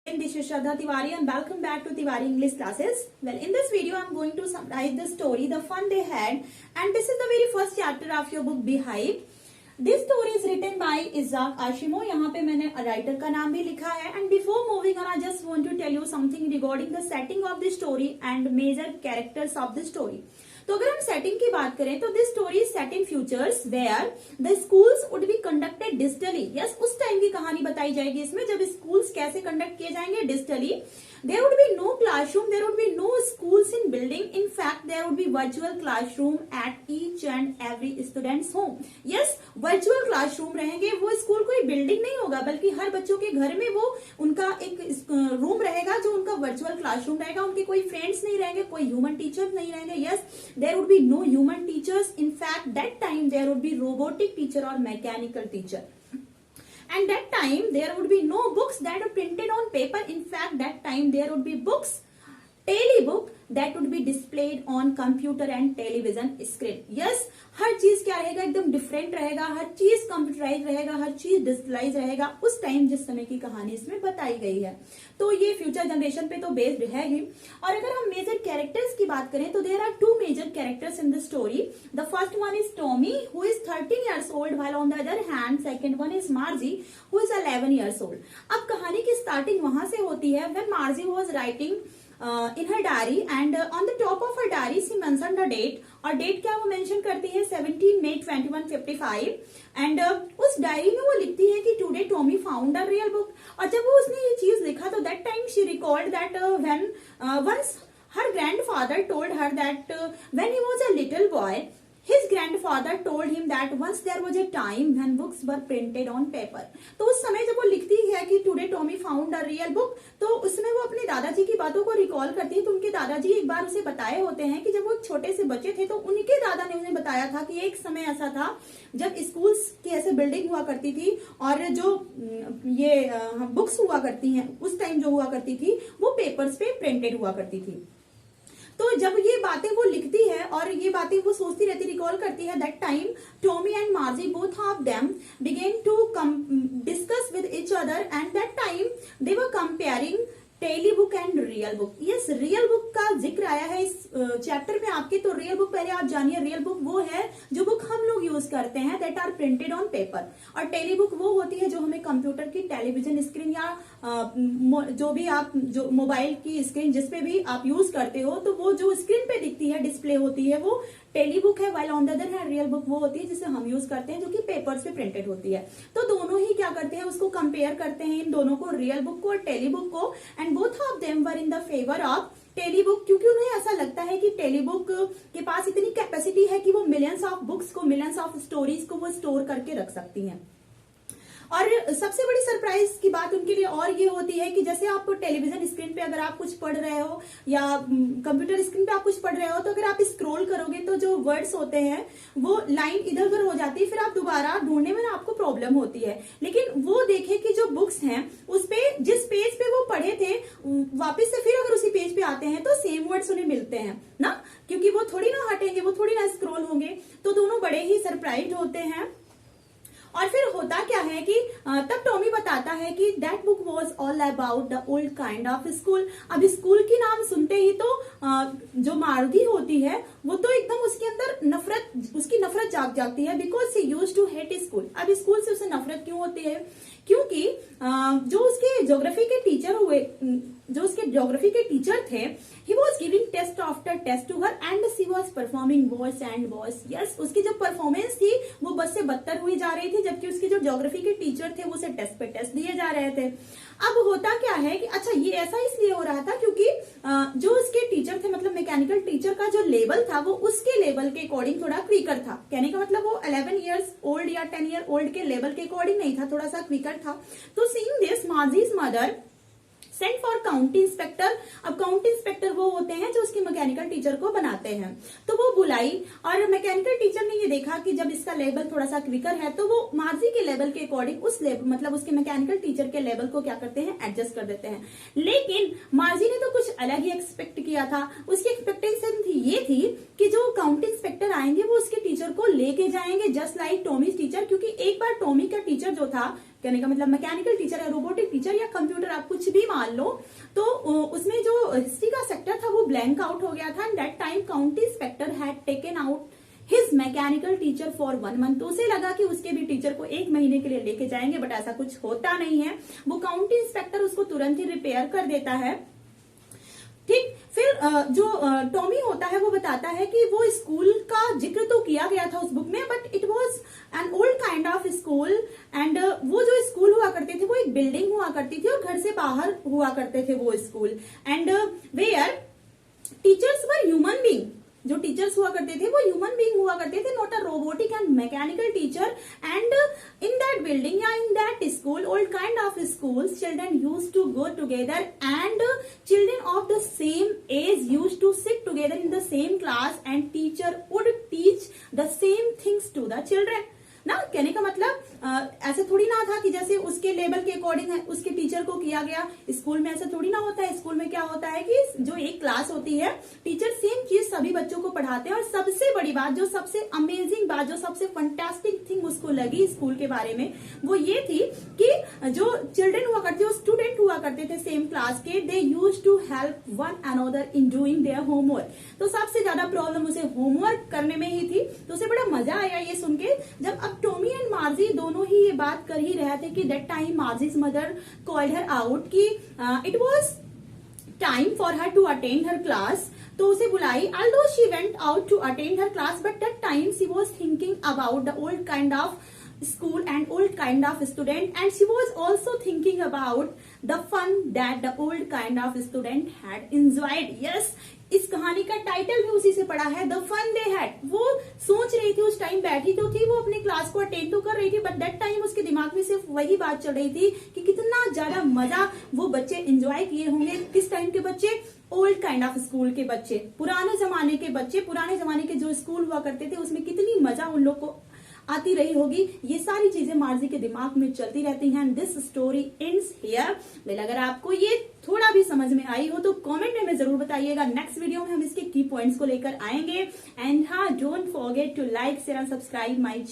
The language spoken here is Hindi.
This is Shraddha Tiwari and welcome back to Tiwari English classes. Well, in this video I'm going to summarize the story, the fun they had, and this is the very first chapter of your book Beehive. This story is written by Isaac Asimov. यहाँ पे मैंने राइटर का नाम भी लिखा है. And before moving on, I just want to tell you something regarding the setting of the story and major characters of the story. तो अगर हम सेटिंग की बात करें तो this story is set in futures where the schools would be conducted digitally. Yes, उस टाइम की कहानी बताई जाएगी इसमें जब स्कूल्स कैसे कंडक्ट किए जाएंगे digitally. There would be no classroom, there would be no schools in building. In fact, there would be virtual classroom at each and every student's home. Yes, virtual classroom रहेंगे. वो स्कूल कोई बिल्डिंग नहीं होगा बल्कि हर बच्चों के घर में वो उनका एक रूम रहेगा जो उनका वर्चुअल क्लासरूम रहेगा. उनके कोई फ्रेंड्स नहीं रहेंगे, कोई ह्यूमन टीचर नहीं रहेंगे. Yes, there would be no human teachers. In fact, that time there would be robotic teacher or mechanical teacher. And that time there would be no books that are printed on paper. In fact, that time there would be books, telebook that would be displayed on computer and television screen. Yes, हर चीज क्या रहेगा, एकदम डिफरेंट रहेगा. हर चीज कंप्यूटराइज रहेगा, हर चीज डिजिटलाइज रहेगा. उस टाइम जिस समय की कहानी इसमें बताई गई है तो ये फ्यूचर जनरेशन पे तो बेस्ड है ही. और अगर हम मेजर कैरेक्टर्स की बात करें तो there are two major characters in the story. The first one is Tommy who is 13 years old, while on the other hand second one is Margie who is 11 years old. अब कहानी की स्टार्टिंग वहां से होती है when Margie was writing in her diary and on the top of her diary she mentioned the date. और डेट क्या वो मेंशन करती है 17 May 2155. एंड उस डायरी में वो लिखती है कि today Tommy found a real book. और जब वो उसने ये चीज लिखा तो that time she record that when once her grandfather told her that when he was a little boy his grandfather told him that once there was a time when books were printed on paper. तो उस समय जब वो लिखती है कि today Tommy found a real book तो उसमें वो अपने दादाजी की बातों को रिकॉल करती है. तो उनके दादाजी एक बार उसे बताए होते हैं कि जब वो छोटे से बच्चे थे तो उनके दादा ने उन्हें बताया था कि एक समय ऐसा था जब स्कूल्स की ऐसे बिल्डिंग हुआ करती थी और जो ये बुक्स हुआ करती हैं उस टाइम जो हुआ करती थी वो पेपर्स पे प्रिंटेड हुआ करती थी. तो जब ये बातें वो लिखती है और ये बातें वो सोचती रहती, रिकॉल करती है, that time Tommy and Margie both of them begin to discuss with each other and that time they were comparing tele book and real book. Yes, real book का जिक्र आया है इस चैप्टर में आपके. तो रियल बुक पहले आप जानिए. रियल बुक वो है जो बुक हम लोग यूज करते हैं that are printed on paper. और टेली बुक वो होती है जो हमें कंप्यूटर की टेलीविजन स्क्रीन या जो भी आप जो मोबाइल की स्क्रीन जिसपे भी आप यूज करते हो तो वो जो स्क्रीन पे दिखती है डिस्प्ले होती है वो टेली बुक है. While on the other hand real book वो होती है जिसे हम यूज करते हैं जो कि पेपर्स पे प्रिंटेड होती है. तो दोनों ही क्या करते हैं उसको कंपेयर करते हैं इन दोनों को, रियल बुक को और टेली बुक को. And both of them were in the favour of tele book क्योंकि उन्हें ऐसा लगता है कि टेली बुक के पास इतनी कैपेसिटी है कि वो मिलियंस ऑफ बुक्स को, मिलियंस ऑफ स्टोरीज को वो स्टोर करके रख सकती हैं. और सबसे बड़ी सरप्राइज की बात उनके लिए और ये होती है कि जैसे आप टेलीविजन स्क्रीन पे अगर आप कुछ पढ़ रहे हो या कंप्यूटर स्क्रीन पे आप कुछ पढ़ रहे हो तो अगर आप स्क्रॉल करोगे तो जो वर्ड्स होते हैं वो लाइन इधर उधर हो जाती है, फिर आप दोबारा ढूंढने में आपको प्रॉब्लम होती है. लेकिन वो देखे कि जो बुक्स हैं उस पे जिस पेज पे वो पढ़े थे वापस से फिर अगर उसी पेज पे आते हैं तो सेम वर्ड्स उन्हें मिलते हैं ना, क्योंकि वो थोड़ी ना हटेंगे, वो थोड़ी ना स्क्रॉल होंगे. तो दोनों बड़े ही सरप्राइज होते हैं. और फिर होता क्या है कि तब टॉमी बताता है कि that book was all about the old kind of school. अब स्कूल की नाम सुनते ही तो जो मार्गी होती है वो तो एकदम उसके अंदर उसकी नफरत जागती है because she use to hate school. अब स्कूल से उसे नफरत क्यों होती है? क्योंकि जो उसके ज्योग्राफी के टीचर थे he was giving test after test to her and she was performing worse and worse. Yes, उसकी जो परफॉर्मेंस थी वो बस से बदतर हुई जा रही थी जबकि उसके जो ज्योग्राफी के टीचर थे वो उसे टेस्ट पे टेस्ट दिए जा रहे थे. अब होता क्या है कि अच्छा ये ऐसा इसलिए हो रहा था क्योंकि जो उसके टीचर थे मतलब मैकेनिकल टीचर का जो लेवल था वो उसके लेवल के अकॉर्डिंग थोड़ा क्विकर था. कहने का मतलब वो 11 years ओल्ड या 10 year ओल्ड के लेवल के अकॉर्डिंग नहीं था, थोड़ा सा क्विकर था. तो seeing this Margie's mother sent for county inspector. अब काउंटी इंस्पेक्टर वो होते हैं जो उसके मैकेनिकल टीचर को बनाते हैं. तो वो बुलाई और मैकेनिकल टीचर ने ये देखा कि जब इसका लेवल थोड़ा सा क्विकर है तो वो मार्जी के लेवल के अकॉर्डिंग उस लेवल मतलब उसके मैकेनिकल टीचर के लेवल को क्या करते हैं एडजस्ट कर देते हैं. लेकिन मार्जी ने तो कुछ अलग ही एक्सपेक्ट किया था. उसकी एक्सपेक्टेशन ये थी कि जो काउंटी इंस्पेक्टर आएंगे वो उसके टीचर को लेके जाएंगे जस्ट लाइक टॉमी टीचर. क्योंकि एक बार टॉमी का टीचर जो था कहने का मतलब मैकेनिकल टीचर या रोबोटिक टीचर या कंप्यूटर, आप कुछ भी मान लो। तो उसमें जो हिस्ट्री का सेक्टर था वो ब्लैंक आउट हो गया था। And that time county inspector had taken out his mechanical teacher for 1 month. तो उसे लगा कि उसके भी टीचर को 1 महीने के लिए लेके जाएंगे, बट ऐसा कुछ होता नहीं है। वो काउंटी इंस्पेक्टर उसको तुरंत ही रिपेयर कर देता है। ठीक, फिर जो टॉमी होता है वो बताता है कि वो स्कूल का जिक्र तो किया गया था उस बुक में, but it was an old kind of school. And वो जो स्कूल हुआ करते थे वो एक बिल्डिंग हुआ करती थी और घर से बाहर हुआ करते थे वो school. And where teachers were human being, जो टीचर्स हुआ करते थे वो ह्यूमन बीइंग हुआ करते थे, not a robotic and mechanical teacher. And in that building या in that school, old kind of schools, children used to go together and children of the same age used to sit together in the same class and teacher would teach the same things to the children. ना कहने का मतलब ऐसे थोड़ी ना था कि जैसे उसके लेवल के अकॉर्डिंग है उसके टीचर को किया गया। स्कूल में ऐसा थोड़ी ना होता है। स्कूल में क्या होता है कि जो एक क्लास होती है, टीचर सेम चीज सभी बच्चों को पढ़ाते हैं। और सबसे बड़ी बात, जो सबसे अमेजिंग बात, जो सबसे फंटास्टिक थिंग उसको लगी स्कूल के बारे में, वो ये थी कि जो चिल्ड्रन हुआ करते, जो स्टूडेंट हुआ करते थे सेम क्लास के, they use to help one another in doing their homework. तो सबसे ज्यादा प्रॉब्लम उसे होमवर्क करने में ही थी। तो उसे बड़ा मजा आया ये सुन के। जब टॉमी एंड मार्जी दोनों ही ये बात कर ही रहे थे कि that time Margie's mother called her out कि it was time for her to attend her class. तो उसे बुलाई, although she went out to attend her class, but that time she was thinking about the old kind of school and old kind of student, and she was also thinking about the fun that the old kind of student had enjoyed. Yes, इस कहानी का टाइटल भी उसी से पड़ा है, द फन दे हैड। वो सोच रही थी, उस टाइम बैठी तो थी, वो अपनी क्लास को अटेंड तो कर रही थी, बट दैट टाइम उसके दिमाग में सिर्फ वही बात चल रही थी कि कितना ज्यादा मजा वो बच्चे एंजॉय किए होंगे। किस टाइम के बच्चे? ओल्ड काइंड ऑफ स्कूल के बच्चे, पुराने जमाने के बच्चे, पुराने जमाने के जो स्कूल हुआ करते थे उसमें कितनी मजा उन लोग को आती रही होगी। ये सारी चीजें मार्जी के दिमाग में चलती रहती हैं। This story ends here. Well, अगर आपको ये थोड़ा भी समझ में आई हो तो कमेंट में जरूर बताइएगा। नेक्स्ट वीडियो में हम इसके की पॉइंट्स को लेकर आएंगे। एंड हाँ, don't forget to like, share and subscribe my